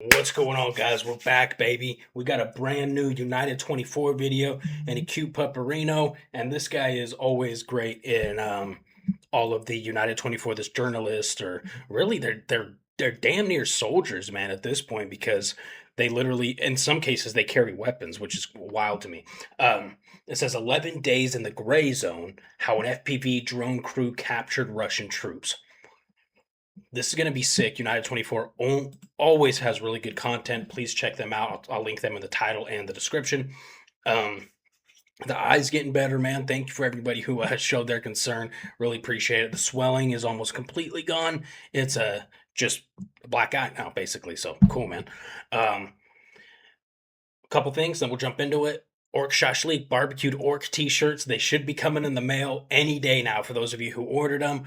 What's going on, guys? We're back, baby. We got a brand new United 24 video and a cute pupperino, and this guy is always great in all of the United 24. This journalist, or really, they're damn near soldiers, man, at this point, because they literally, in some cases, they carry weapons, which is wild to me. It says 11 days in the gray zone: how an FPV drone crew captured Russian troops. This is going to be sick. United 24 always has really good content. Please check them out. I'll link them in the title and the description. The eye's getting better, man. Thank you for everybody who showed their concern. Really appreciate it. The swelling is almost completely gone. It's just a black eye now, basically. So cool, man. A couple things, then we'll jump into it. ORC SHASHLIK barbecued orc t-shirts. They should be coming in the mail any day now for those of you who ordered them.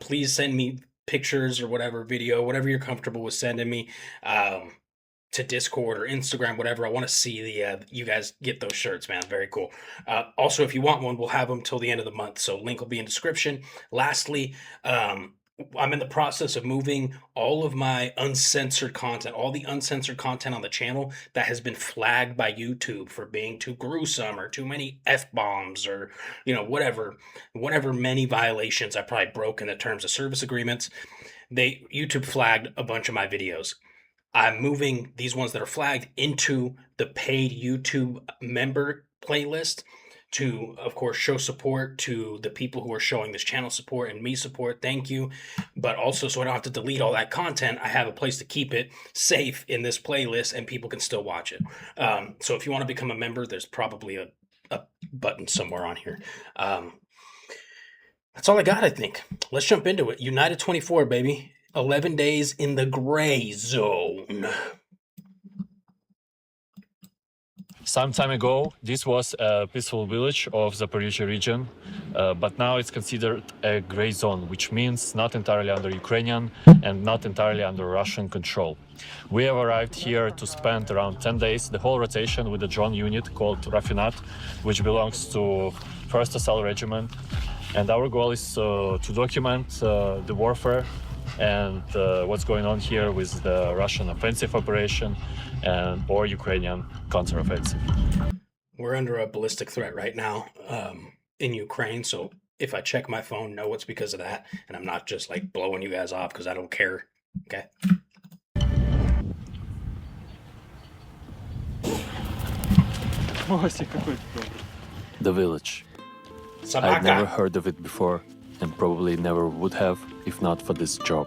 Please send me pictures or whatever, video, whatever you're comfortable with sending me to Discord or Instagram, whatever. I want to see the you guys get those shirts, man. Very cool. Also, if you want one, we'll have them till the end of the month, so link will be in description. Lastly, I'm in the process of moving all of my uncensored content, all the uncensored content on the channel that has been flagged by YouTube for being too gruesome or too many F-bombs or, you know, whatever many violations I probably broke in the terms of service agreements. YouTube flagged a bunch of my videos. I'm moving these ones that are flagged into the paid YouTube member playlist to, of course, show support to the people who are showing this channel support and me support. Thank you. But also, so I don't have to delete all that content, I have a place to keep it safe in this playlist and people can still watch it. So if you want to become a member, there's probably a button somewhere on here. That's all I got, I think. Let's jump into it. United 24, baby. 11 days in the gray zone. Some time ago, this was a peaceful village of Zaporizhzhia region, but now it's considered a gray zone, which means not entirely under Ukrainian and not entirely under Russian control. We have arrived here to spend around 10 days, the whole rotation with a drone unit called Rafinat, which belongs to 1st SL Regiment. And our goal is to document the warfare and what's going on here with the Russian offensive operation or Ukrainian counteroffensive. We're under a ballistic threat right now in Ukraine, so if I check my phone, know it's because of that, and I'm not just like blowing you guys off because I don't care. Okay. The village. Sabaka. I'd never heard of it before and probably never would have if not for this job.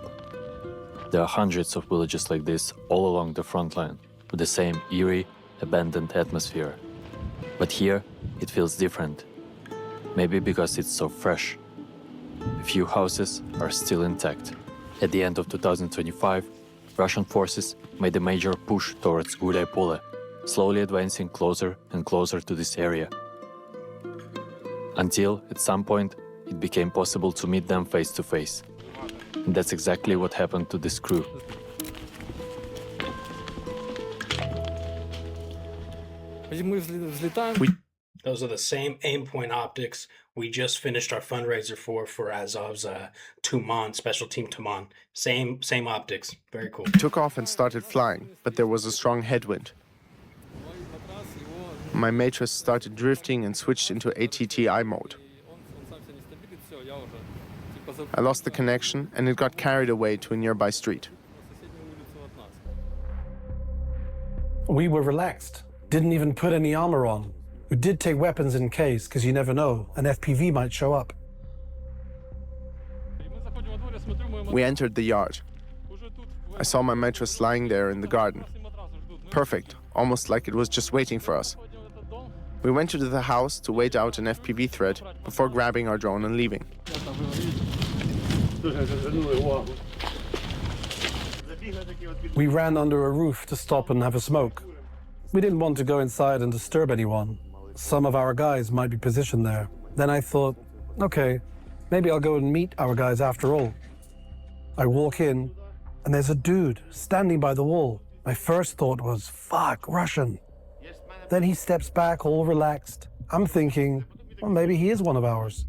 There are hundreds of villages like this all along the front line, with the same eerie, abandoned atmosphere. But here, it feels different. Maybe because it's so fresh. A few houses are still intact. At the end of 2025, Russian forces made a major push towards Gulay Pole, slowly advancing closer and closer to this area. Until, at some point, it became possible to meet them face to face. And that's exactly what happened to this crew. Those are the same aim point optics we just finished our fundraiser for Azov's Tuman, Special Team Tuman. Same optics. Very cool. Took off and started flying, but there was a strong headwind. My mattress started drifting and switched into ATTI mode. I lost the connection and it got carried away to a nearby street. We were relaxed, didn't even put any armor on. We did take weapons in case, because you never know, an FPV might show up. We entered the yard. I saw my mattress lying there in the garden. Perfect, almost like it was just waiting for us. We went to the house to wait out an FPV threat before grabbing our drone and leaving. We ran under a roof to stop and have a smoke. We didn't want to go inside and disturb anyone. Some of our guys might be positioned there. Then I thought, okay, maybe I'll go and meet our guys after all. I walk in, and there's a dude standing by the wall. My first thought was, fuck, Russian. Then he steps back, all relaxed. I'm thinking, well, maybe he is one of ours.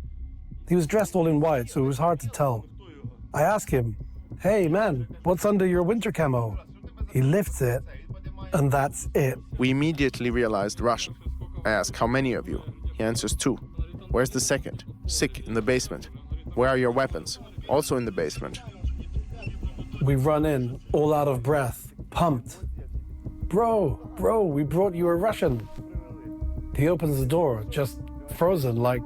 He was dressed all in white, so it was hard to tell. I ask him, hey man, what's under your winter camo? He lifts it, and that's it. We immediately realized Russian. I ask, how many of you? He answers 2. Where's the second? Sick, in the basement. Where are your weapons? Also in the basement. We run in, all out of breath, pumped. Bro, we brought you a Russian. He opens the door, just frozen, like,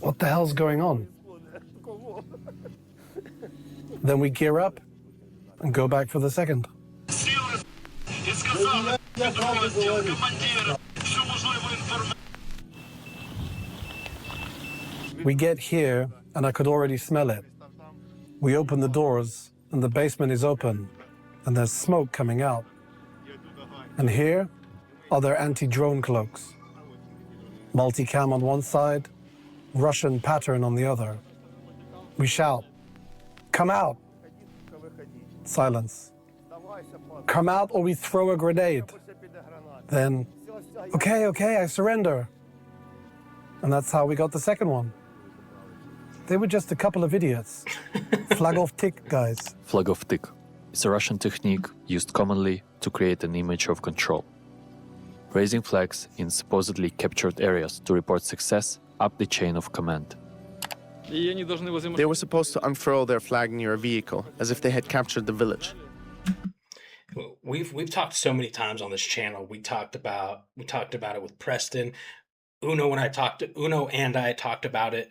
what the hell's going on? Then we gear up and go back for the second. We get here, and I could already smell it. We open the doors, and the basement is open, and there's smoke coming out. And here are their anti-drone cloaks. Multicam on one side, Russian pattern on the other. We shout, "Come out!" Silence. "Come out or we throw a grenade." Then, okay, I surrender. And that's how we got the second one. They were just a couple of idiots. Flag off tick guys. Flag of tick. It's a Russian technique used commonly to create an image of control. Raising flags in supposedly captured areas to report success up the chain of command. They were supposed to unfurl their flag near a vehicle, as if they had captured the village. We've talked so many times on this channel. We talked about it with Preston. Uno and I talked about it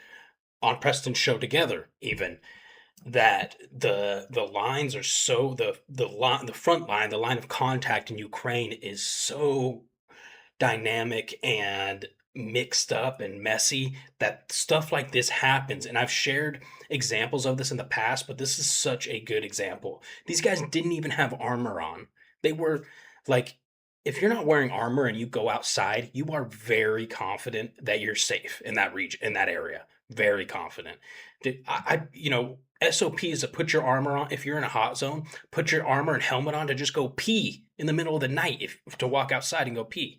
on Preston's show together, even, that the lines are so the front line, the line of contact in Ukraine is so dynamic and mixed up and messy that stuff like this happens. And I've shared examples of this in the past, but this is such a good example. These guys didn't even have armor on. They were like, if you're not wearing armor and you go outside, you are very confident that you're safe in that region, in that area. Very confident. SOP is to put your armor on. If you're in a hot zone, put your armor and helmet on to just go pee in the middle of the night, to walk outside and go pee.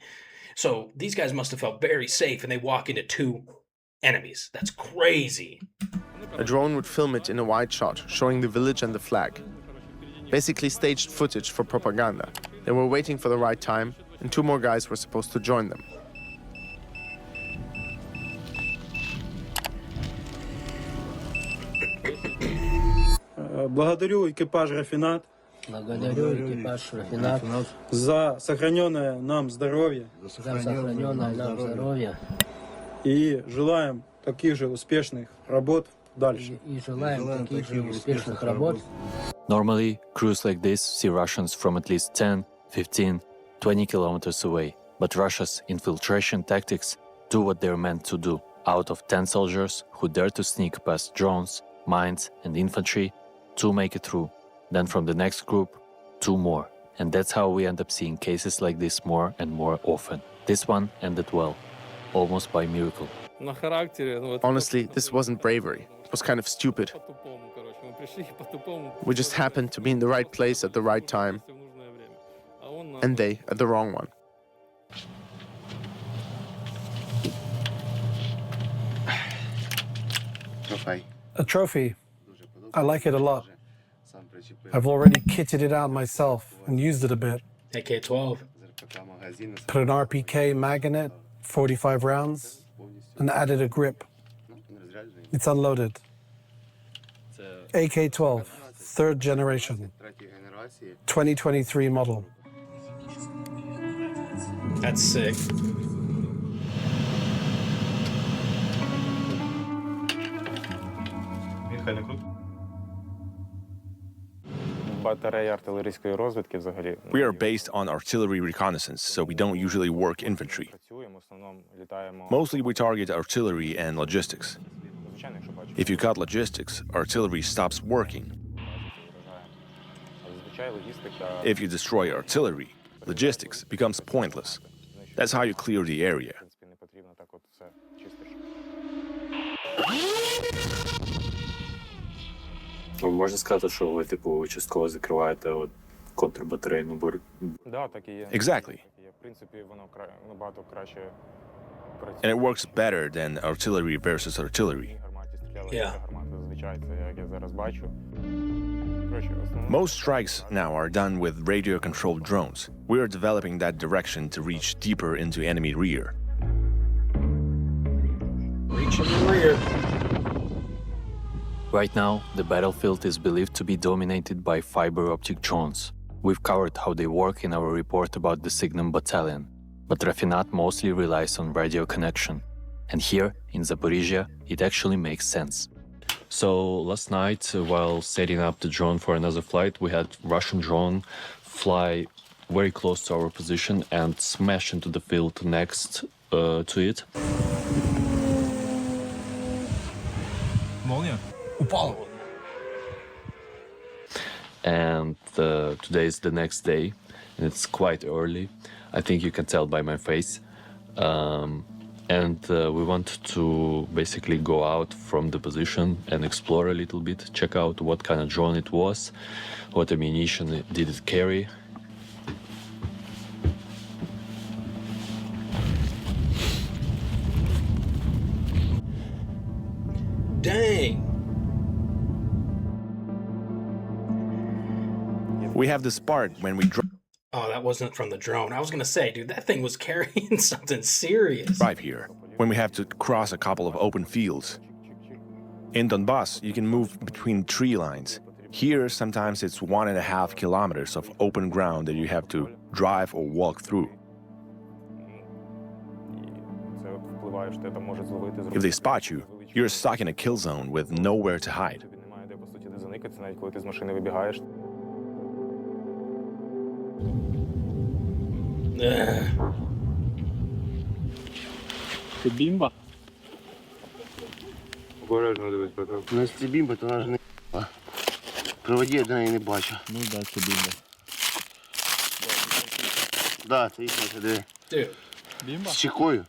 So these guys must have felt very safe, and they walk into 2 enemies. That's crazy. A drone would film it in a wide shot, showing the village and the flag. Basically staged footage for propaganda. They were waiting for the right time, and 2 more guys were supposed to join them. Благодарю экипаж «Рафинат». Благодарю экипаж «Рафинат» за сохраненное нам здоровье. И желаем таких же успешных работ дальше. Normally, crews like this see Russians from at least 10, 15, 20 kilometers away. But Russia's infiltration tactics do what they're meant to do. Out of 10 soldiers who dare to sneak past drones, mines, and infantry, 2 make it through. Then from the next group, 2 more. And that's how we end up seeing cases like this more and more often. This one ended well, almost by miracle. Honestly, this wasn't bravery. It was kind of stupid. We just happened to be in the right place at the right time, and they at the wrong one. A trophy. I like it a lot. I've already kitted it out myself and used it a bit. AK-12. Put an RPK mag in it, 45 rounds, and added a grip. It's unloaded. AK-12, 3rd generation, 2023 model. That's sick. We are based on artillery reconnaissance, so we don't usually work infantry. Mostly we target artillery and logistics. If you cut logistics, artillery stops working. If you destroy artillery, logistics becomes pointless. That's how you clear the area. Можна сказати, що ви, типу, частково закриваєте от контрбатарейну боротьбу. Exactly. And it works better than artillery versus artillery. Yeah. Most strikes now are done with radio-controlled drones. We are developing that direction to reach deeper into enemy rear. Reach in the rear. Right now, the battlefield is believed to be dominated by fiber optic drones. We've covered how they work in our report about the Signum Battalion, but Rafinat mostly relies on radio connection. And here, in Zaporizhia, it actually makes sense. So last night, while setting up the drone for another flight, we had Russian drone fly very close to our position and smash into the field next to it. And today is the next day, and it's quite early. I think you can tell by my face. And we want to basically go out from the position and explore a little bit, check out what kind of drone it was, what ammunition did it carry. Dang. We have this part when we Oh, that wasn't from the drone. I was gonna say, dude, that thing was carrying something serious. drive here, when we have to cross a couple of open fields. In Donbass, you can move between tree lines. Here, sometimes it's 1.5 kilometers of open ground that you have to drive or walk through. If they spot you, you're stuck in a kill zone with nowhere to hide. Це бімба? Обережно дивись, братан. У нас це бімба, то вона ж не проводі, я до неї не бачу. Ну так, це бімба. Да, це їхня, диви. Dude. Бімба? З чекою.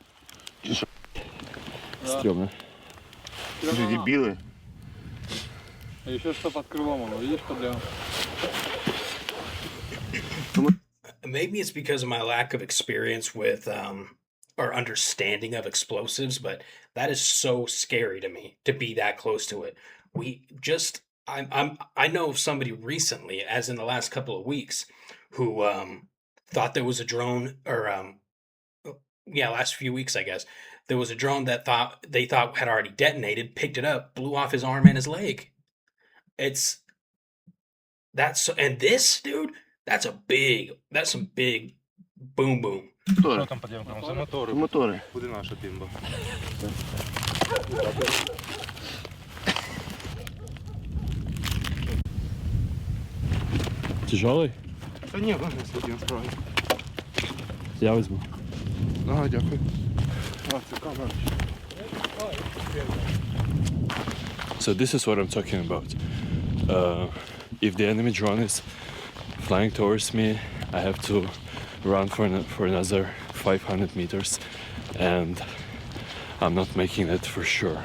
Чи що? Стрьомно. Люди дебіли. А еще что под крылом, видишь, проблема? Maybe it's because of my lack of experience with or understanding of explosives, but that is so scary to me to be that close to it. I know of somebody recently, as in the last couple of weeks, who thought there was a drone, or last few weeks, I guess, there was a drone that they thought had already detonated, picked it up, blew off his arm and his leg. And this, dude, that's some big boom boom. Мотори. Там подивимо, це мотори. Мотори. Буде наша бімба. Тяжелый? Та ні, можна сидіти насправді. Я возьму. Ага, дякую. А, це камера. So this is what I'm talking about. If the enemy drone is flying towards me, I have to run for another 500 meters, and I'm not making it for sure.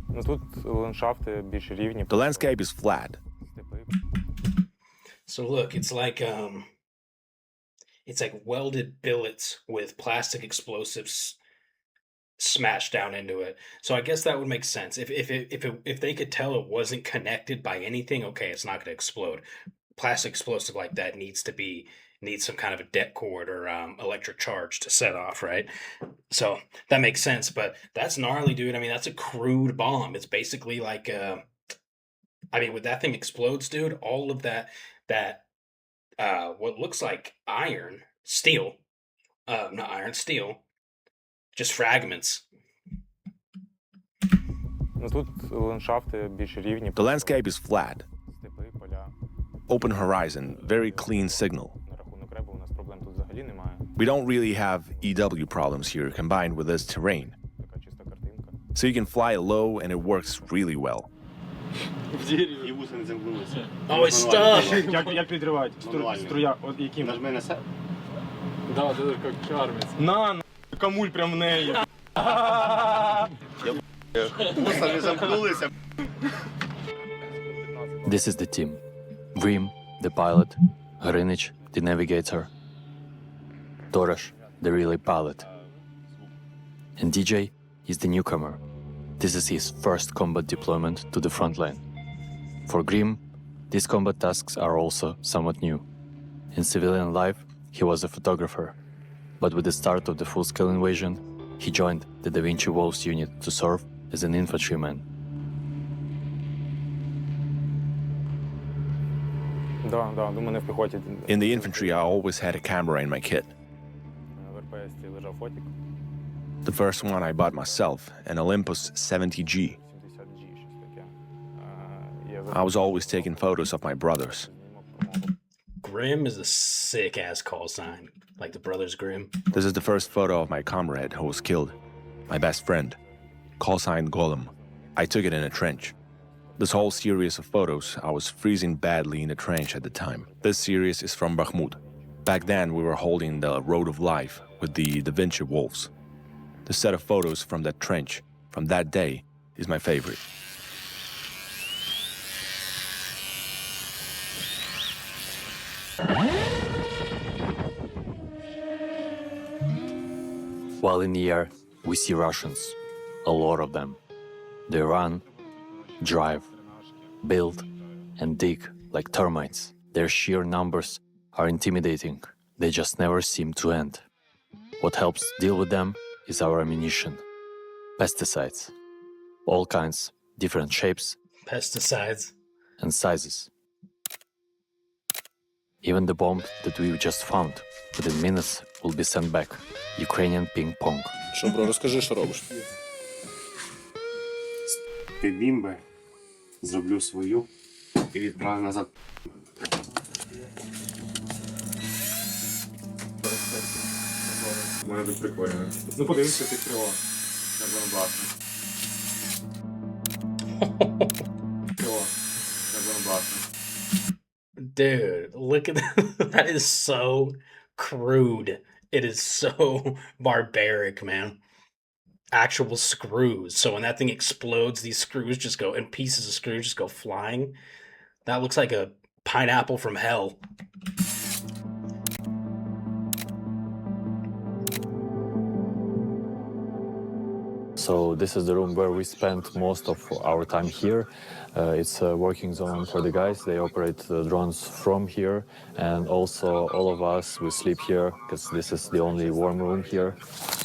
Ну тут ландшафти більш рівні. The landscape is flat. So look, it's like welded billets with plastic explosives smashed down into it. So I guess that would make sense. If they could tell it wasn't connected by anything, okay, it's not going to explode. Plastic explosive like that needs some kind of a det cord or electric charge to set off, right? So that makes sense. But that's gnarly, dude. I mean, that's a crude bomb. It's basically like, when that thing explodes, dude, all of that what looks like steel, just fragments. Ну тут ландшафти більш рівні. The landscape is flat. Степи, поля. Open horizon, very clean signal. На рахунок ребу у нас проблем тут взагалі немає. We don't really have EW problems here combined with this terrain. Така чиста картинка. So you can fly low and it works really well. І вуса не замкнулися. Oh, it's stuck. Як підривають? Мануально. Струя, от яким? Нажми на себе. Да, это как армия. На, камуль прям в неї. Вуса не замкнулися. This is the team. Grim, the pilot, Hrinich, the navigator, Torash, the relay pilot. And DJ is the newcomer. This is his first combat deployment to the front line. For Grim, these combat tasks are also somewhat new. In civilian life, he was a photographer. But with the start of the full-scale invasion, he joined the Da Vinci Wolves unit to serve as an infantryman. In the infantry, I always had a camera in my kit. The first one I bought myself, an Olympus 70G. I was always taking photos of my brothers. Grimm is a sick-ass call sign, like the Brothers Grimm. This is the first photo of my comrade who was killed, my best friend, call sign Golem. I took it in a trench. This whole series of photos, I was freezing badly in a trench at the time. This series is from Bakhmut. Back then, we were holding the Road of Life with the Da Vinci Wolves. The set of photos from that trench, from that day, is my favorite. While in the air, we see Russians, a lot of them. They run, drive, build, and dig like termites. Their sheer numbers are intimidating. They just never seem to end. What helps deal with them is our ammunition. Pesticides. All kinds, different shapes. Pesticides. And sizes. Even the bomb that we just found, within minutes, will be sent back. Ukrainian ping pong. Що, бро, розкажи, що робиш. Ти бімби, зроблю свою і відправлю назад. Має бути прикольно. Ну, подивимося, ти крило. Як воно класно. Крило. Як воно класно. Dude, look at that. That is so crude. It is so barbaric, man. Actual screws. So when that thing explodes, these screws just go, and pieces of screws just go flying. That looks like a pineapple from hell. So this is the room where we spent most of our time here. It's a working zone for the guys. They operate the drones from here, and also all of us, we sleep here because this is the only warm room here.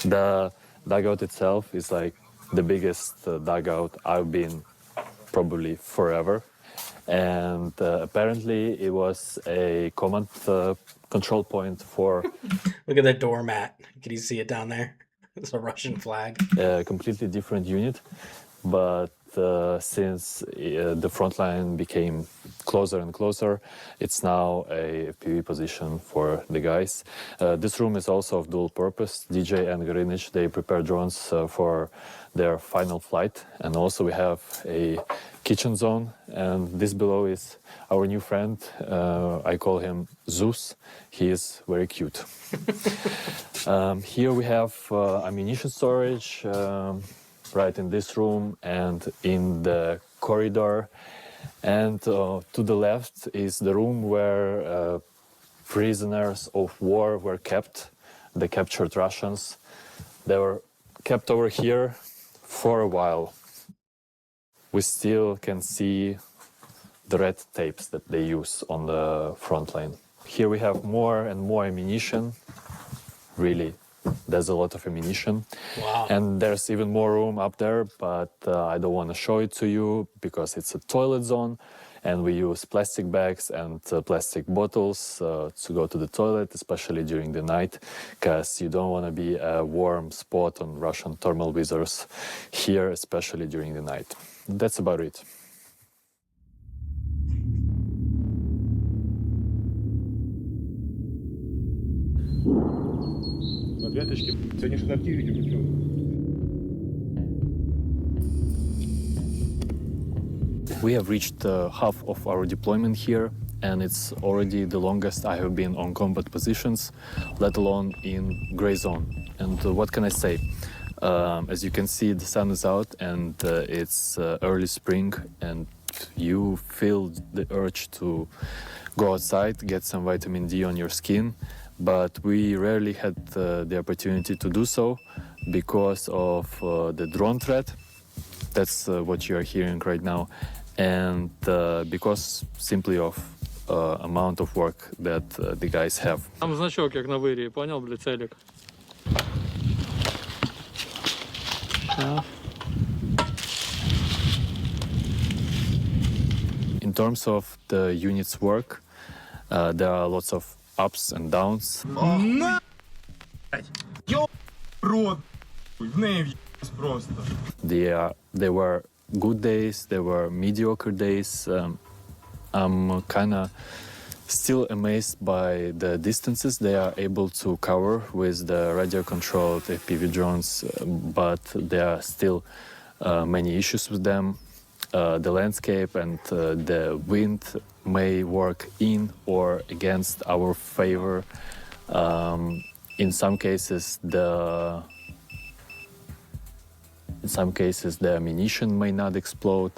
The dugout itself is like the biggest dugout I've been probably forever. And apparently it was a command control point for... Look at that doormat. Can you see it down there? It's a Russian flag. A completely different unit, but since the front line became closer and closer, it's now a PV position for the guys. This room is also of dual purpose. DJ and Grinich, they prepare drones for their final flight. And also we have a kitchen zone, and this below is our new friend. I call him Zeus. He is very cute. Here we have ammunition storage right in this room and in the corridor. And to the left is the room where prisoners of war were kept, the captured Russians. They were kept over here for a while. We still can see the red tapes that they use on the front line. Here we have more and more ammunition. Really, there's a lot of ammunition. Wow. And there's even more room up there, but I don't want to show it to you because it's a toilet zone, and we use plastic bags and plastic bottles to go to the toilet, especially during the night, because you don't want to be a warm spot on Russian thermal visors here, especially during the night. That's about it. We have reached half of our deployment here, and it's already the longest I have been on combat positions, let alone in gray zone. And what can I say? As you can see, the sun is out, and it's early spring, and you feel the urge to go outside, get some vitamin D on your skin, but we rarely had the opportunity to do so because of the drone threat. That's what you are hearing right now, and because simply of amount of work that the guys have. Там значок, як на вирії, поняв, бля, целик. In terms of the unit's work, there are lots of ups and downs. There were good days, there were mediocre days. I'm kind of still amazed by the distances they are able to cover with the radio-controlled FPV drones, but there are still many issues with them. The landscape and the wind may work in or against our favor. In some cases, the ammunition may not explode.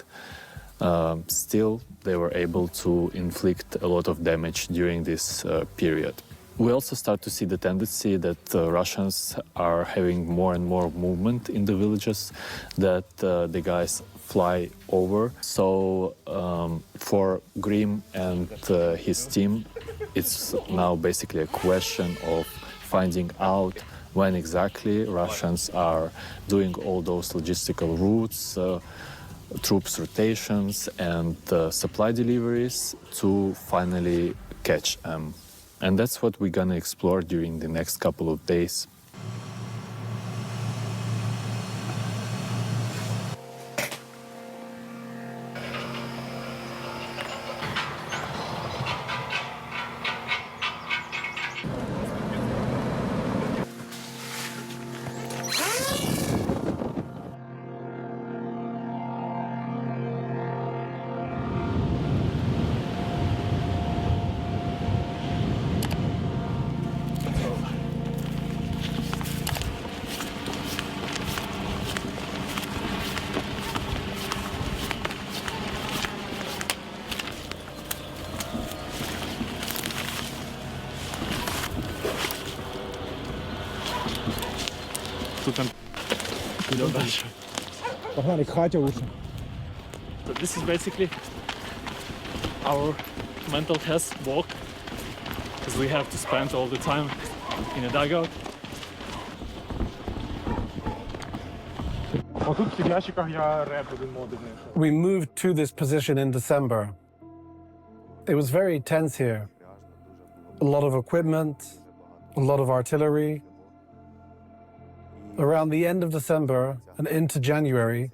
Still, they were able to inflict a lot of damage during this period. We also start to see the tendency that Russians are having more and more movement in the villages, that the guys fly over. So for Grim and his team, it's now basically a question of finding out when exactly Russians are doing all those logistical routes, troops rotations and supply deliveries to finally catch them. And that's what we're gonna explore during the next couple of days. Погнали, к хаті лучше. So this is basically our mental health walk, because we have to spend all the time in a dugout. Отут в цих ящиках я реп один модний знайшов. We moved to this position in December. It was very tense here. A lot of equipment, a lot of artillery. Around the end of December and into January,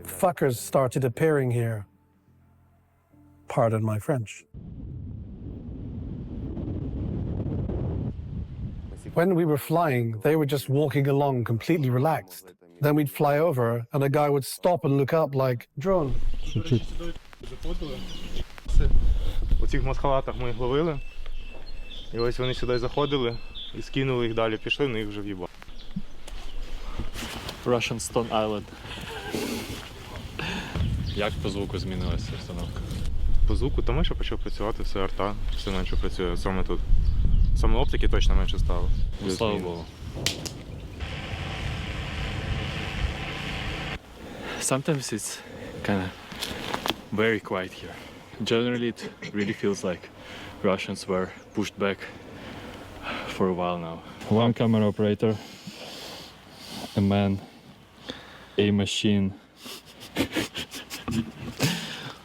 fuckers started appearing here. Pardon my French. When we were flying, they were just walking along completely relaxed. Then we'd fly over and a guy would stop and look up like, drone. У цих масхалатах ми їх ловили. І ось вони сюди заходили і скинули їх далі, пішли, ну їх вже в'їбали. Russian Stone Island. Як по звуку змінилася обстановка? По звуку, то менше почав працювати, все арта, все менше працює, саме тут. Саме оптики точно менше стало. Ну, слава Богу. Sometimes it's kind of very quiet here. Generally, it really feels like Russians were pushed back for a while now. One camera operator, a man, a machine.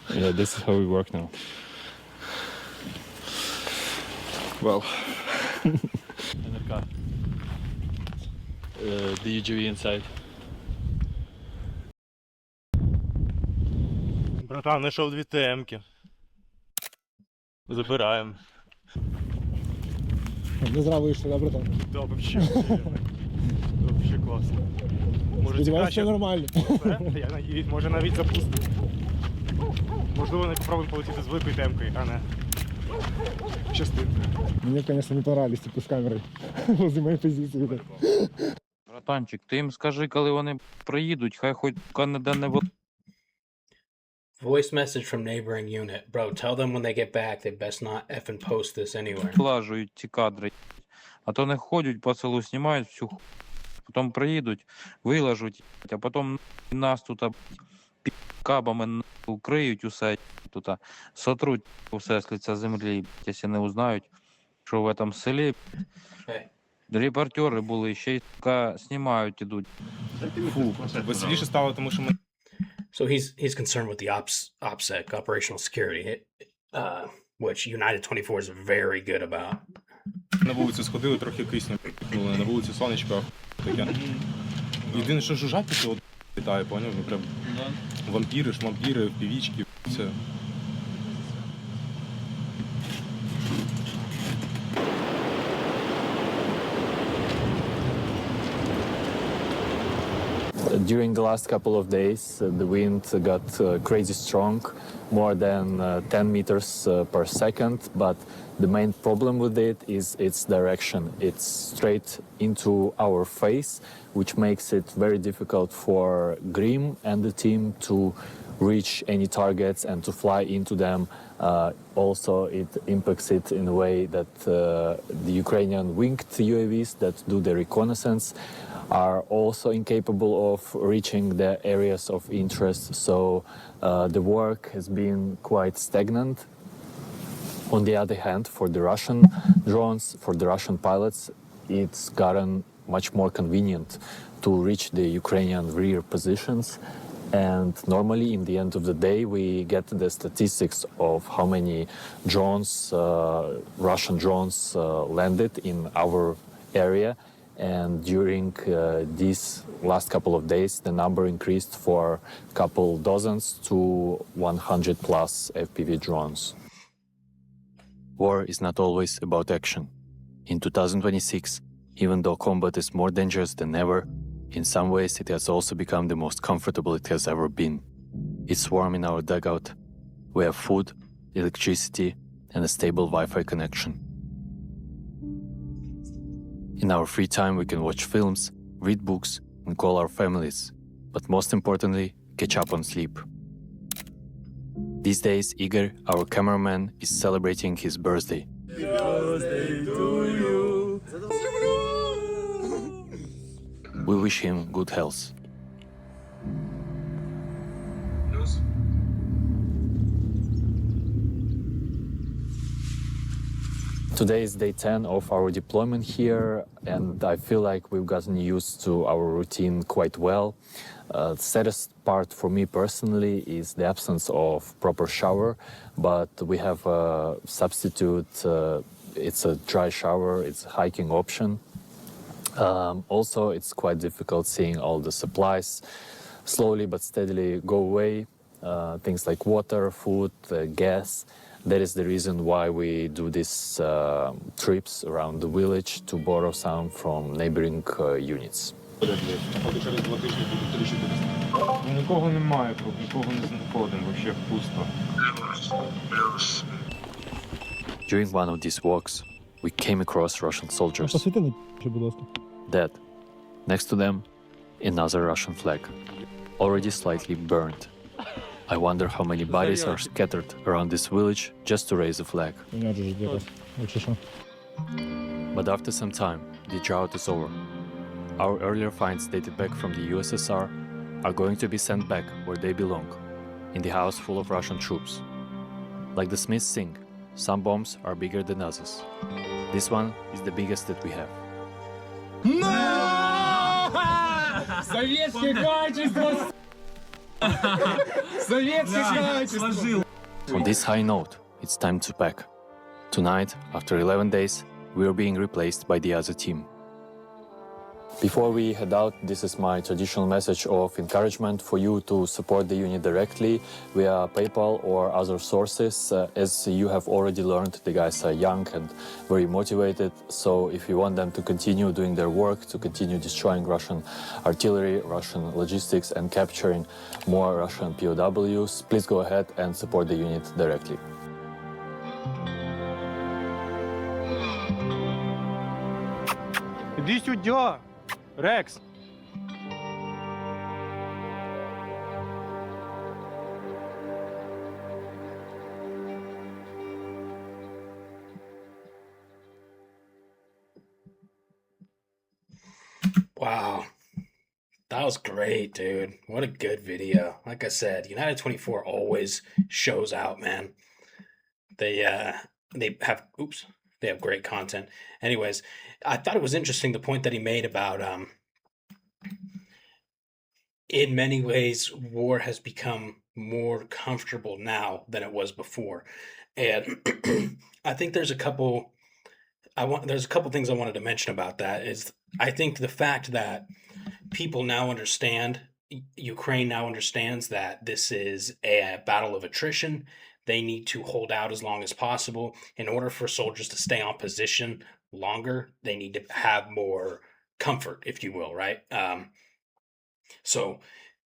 Yeah, this is how we work now. Well, NRK. The UGV inside. Братан, знайшов 2 ТМ-ки. Забираємо. Не зря вийшли, да, братан? Да, вообще. Вообще класно. Може Сподіваюсь, що нормально. Я надіюсь, може навіть запустити. Можливо, не попробуємо полетіти з великою темкою, а не частинкою. Мені, звісно, не понравились типу з камерою. Возле моєї позиції. Братанчик, ти їм скажи, коли вони проїдуть, хай хоч ніде не Voice message from neighboring unit. Bro, tell them when they get back they best not effing post this anywhere. Влажують ці кадри, а то не ходять по селу, знімають всю потім приїдуть, вилажуть, а потім нас тут кабами укриють усе, тут сотруть усе з лиця землі, якщо не узнають, що в цьому селі. Репортери були, ще й знімають, ідуть. Фу, веселіше стало, тому що ми... So he's concerned with the OPSEC, operational security, which United 24 is very good about. На вулицю сходили, трохи кисню пікнули, на вулицю сонечко таке. Єдине, що жужжать таке от літає, поняв? Ну, прям вампіри, півічки, все. During the last couple of days, the wind got crazy strong, more than 10 meters per second, but the main problem with it is its direction. It's straight into our face, which makes it very difficult for Grim and the team to reach any targets and to fly into them. Also, it impacts it in a way that the Ukrainian winged UAVs that do the reconnaissance are also incapable of reaching the areas of interest. So the work has been quite stagnant. On the other hand, for the Russian drones, for the Russian pilots, it's gotten much more convenient to reach the Ukrainian rear positions. And normally, in the end of the day, we get the statistics of how many drones, Russian drones, landed in our area. And during these last couple of days, the number increased for a couple dozens to 100 plus FPV drones. War is not always about action. In 2026, even though combat is more dangerous than ever, in some ways it has also become the most comfortable it has ever been. It's warm in our dugout. We have food, electricity, and a stable Wi-Fi connection. In our free time, we can watch films, read books, and call our families, but most importantly, catch up on sleep. These days, Igor, our cameraman, is celebrating his birthday. Happy birthday to you! We wish him good health. Today is day 10 of our deployment here, and I feel like we've gotten used to our routine quite well. The saddest part for me personally is the absence of proper shower, but we have a substitute. It's a dry shower, it's a hiking option. Also, it's quite difficult seeing all the supplies slowly but steadily go away. Things like water, food, gas. That is the reason why we do these trips around the village to borrow some from neighboring units. Нікого немає, нікого не знаходимо, взагалі пусто. During one of these walks, we came across Russian soldiers. Dead. Next to them, another Russian flag, already slightly burned. I wonder how many bodies are scattered around this village just to raise a flag. But after some time, the drought is over. Our earlier finds dated back from the USSR are going to be sent back where they belong, in the house full of Russian troops. Like the Smiths sing, some bombs are bigger than others. This one is the biggest that we have. On this high note, it's time to pack. Tonight, after 11 days, we are being replaced by the other team. Before we head out, this is my traditional message of encouragement for you to support the unit directly via PayPal or other sources. As you have already learned, the guys are young and very motivated, so if you want them to continue doing their work, to continue destroying Russian artillery, Russian logistics, and capturing more Russian POWs, please go ahead and support the unit directly. Іди сюди, Рекс! Wow. That was great, dude. What a good video. Like I said, United 24 always shows out, man. They have they have great content. Anyways, I thought it was interesting the point that he made about in many ways war has become more comfortable now than it was before. And I think there's a couple things I wanted to mention about that is I think the fact that people now understand Ukraine now understands that this is a battle of attrition. They need to hold out as long as possible. In order for soldiers to stay on position longer, they need to have more comfort, if you will, right? So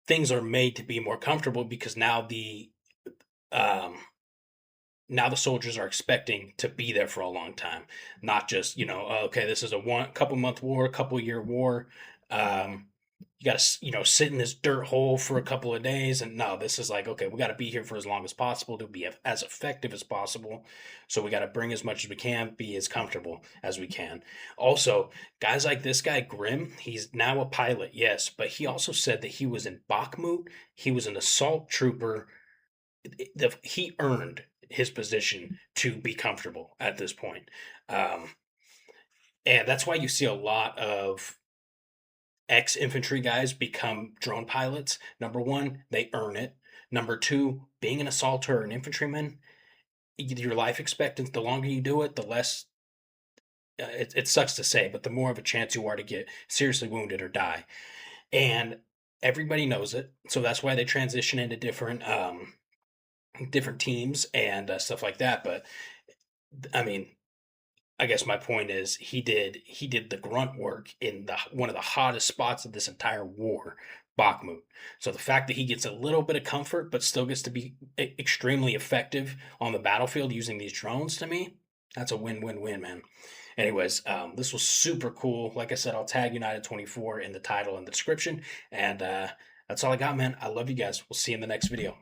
things are made to be more comfortable because um, now the soldiers are expecting to be there for a long time, not just okay, this is a couple month war, couple year war. You got to sit in this dirt hole for a couple of days, and no, this is like, okay, we got to be here for as long as possible to be as effective as possible. So we got to bring as much as we can, be as comfortable as we can. Also, guys like this guy Grim, he's now a pilot, yes, but he also said that he was in Bakhmut. He was an assault trooper. He earned his position to be comfortable at this point. And that's why you see a lot of ex-infantry guys become drone pilots. Number one, they earn it. Number two, being an assaulter or an infantryman, your life expectancy, the longer you do it, the less, it sucks to say, but the more of a chance you are to get seriously wounded or die. And everybody knows it. So that's why they transition into different teams and stuff like that. But I mean, I guess my point is he did the grunt work in one of the hottest spots of this entire war, Bakhmut. So the fact that he gets a little bit of comfort but still gets to be extremely effective on the battlefield using these drones, to me, that's a win-win-win, man. Anyways, this was super cool. Like I said, I'll tag United 24 in the title and the description. And that's all I got, man. I love you guys. We'll see you in the next video.